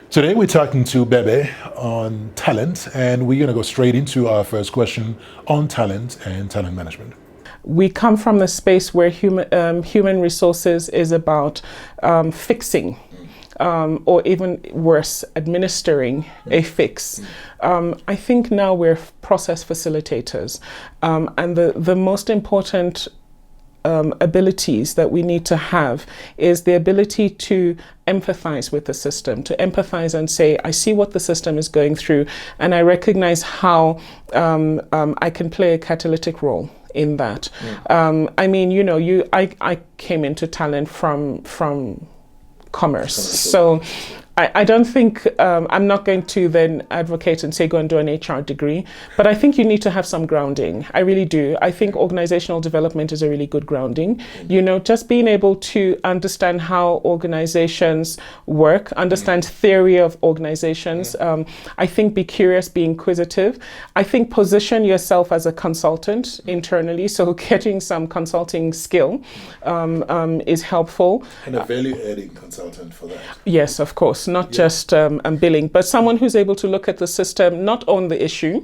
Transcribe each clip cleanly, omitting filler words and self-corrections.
Today we're talking to Bebe on talent, and we're going to go straight into our first question on talent and talent management. We come from a space where human resources is about fixing, or even worse, administering a fix. I think now we're process facilitators, and the most important abilities that we need to have is the ability to empathize with the system, to empathize and say, I see what the system is going through, and I recognize how I can play a catalytic role in that. I mean, I came into talent from commerce, so I don't think, I'm not going to then advocate and say go and do an HR degree, but I think you need to have some grounding. I really do. I think organizational development is a really good grounding. Just being able to understand how organizations work, understand theory of organizations. I think be curious, be inquisitive. I think position yourself as a consultant internally, so getting some consulting skill is helpful. And a value-adding consultant for that. Yes, of course. Not just billing, but someone who's able to look at the system, not on the issue,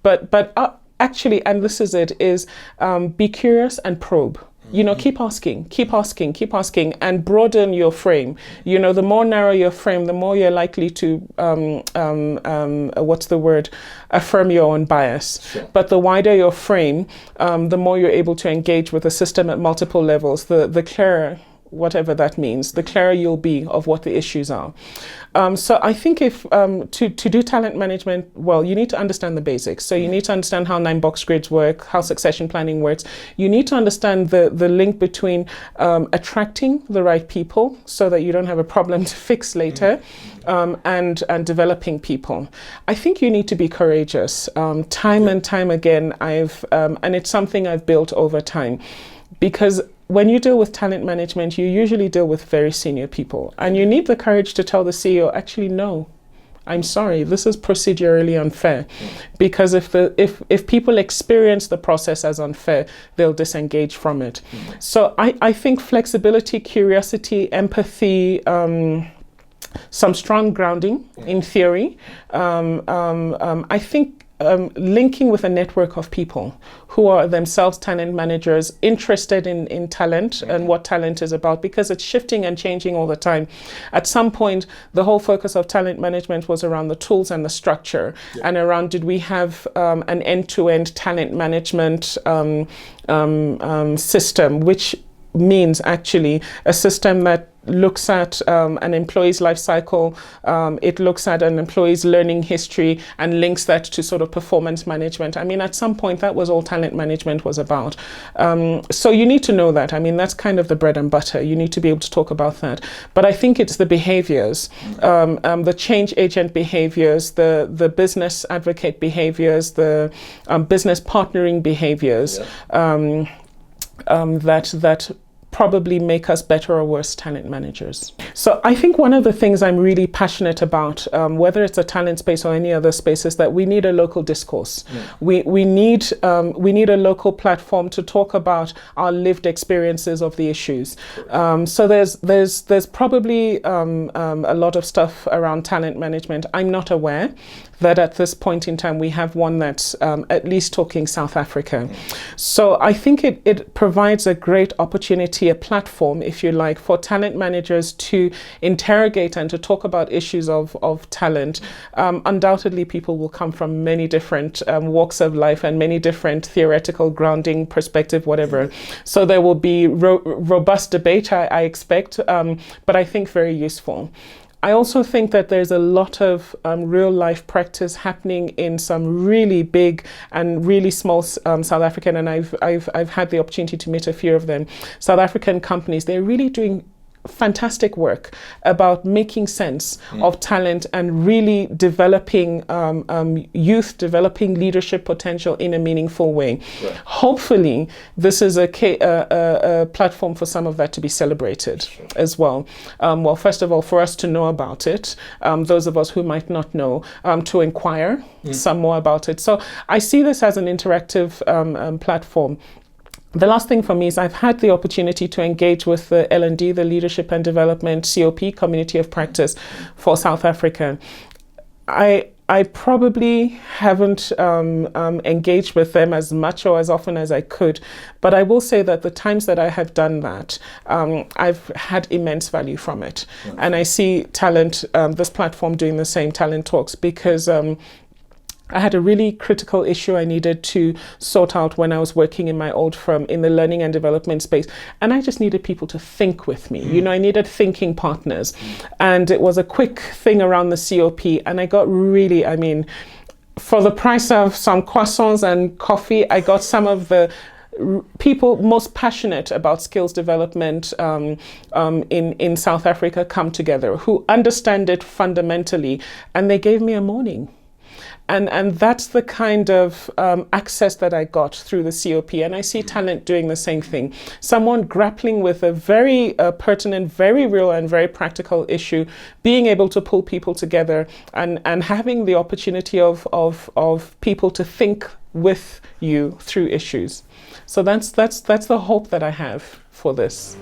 but actually, and this is it, is be curious and probe. Keep asking, and broaden your frame. The more narrow your frame, the more you're likely to, affirm your own bias. Sure. But the wider your frame, the more you're able to engage with the system at multiple levels, the clearer, whatever that means, the clearer you'll be of what the issues are. So I think if to do talent management, well, you need to understand the basics. So you need to understand how 9-box grids work, how succession planning works. You need to understand the link between attracting the right people so that you don't have a problem to fix later, and developing people. I think you need to be courageous. Time and time again, and it's something I've built over time, because when you deal with talent management, you usually deal with very senior people, and you need the courage to tell the CEO, actually, no, I'm sorry, this is procedurally unfair. Because if people experience the process as unfair, they'll disengage from it. So I think flexibility, curiosity, empathy, some strong grounding in theory. I think linking with a network of people who are themselves talent managers, interested in talent and what talent is about, because it's shifting and changing all the time. At some point, the whole focus of talent management was around the tools and the structure, and around, did we have an end-to-end talent management system, which means actually a system that looks at an employee's life cycle, it looks at an employee's learning history and links that to sort of performance management. I mean, at some point, that was all talent management was about. So you need to know that. I mean, that's kind of the bread and butter. You need to be able to talk about that. But I think it's the behaviors, the change agent behaviors, the business advocate behaviors, the business partnering behaviors, that probably make us better or worse talent managers. So I think one of the things I'm really passionate about, whether it's a talent space or any other space, is that we need a local discourse. We need a local platform to talk about our lived experiences of the issues. So there's probably a lot of stuff around talent management. I'm not aware that at this point in time we have one that's at least talking South Africa. So I think it provides a great opportunity, a platform, if you like, for talent managers to interrogate and to talk about issues of talent. Undoubtedly, people will come from many different walks of life and many different theoretical grounding, perspective, whatever. So there will be robust debate, I expect, but I think very useful. I also think that there's a lot of real life practice happening in some really big and really small South African, and I've had the opportunity to meet a few of them, South African companies. They're really doing fantastic work about making sense of talent and really developing youth, developing leadership potential in a meaningful way. Right. Hopefully, this is a platform for some of that to be celebrated as well. Well, first of all, for us to know about it, those of us who might not know, to inquire some more about it. So I see this as an interactive platform. The last thing for me is I've had the opportunity to engage with the L&D, the Leadership and Development COP, Community of Practice for South Africa. I probably haven't engaged with them as much or as often as I could, but I will say that the times that I have done that, I've had immense value from it. Yes. And I see Talent, this platform doing the same, Talent Talks, because I had a really critical issue I needed to sort out when I was working in my old firm in the learning and development space. And I just needed people to think with me. You know, I needed thinking partners. And it was a quick thing around the COP. And I got really, I mean, for the price of some croissants and coffee, I got some of the people most passionate about skills development in South Africa come together, who understand it fundamentally. And they gave me a morning. And that's the kind of access that I got through the COP. And I see Talent doing the same thing. Someone grappling with a very pertinent, very real and very practical issue, being able to pull people together and having the opportunity of people to think with you through issues. So that's the hope that I have for this.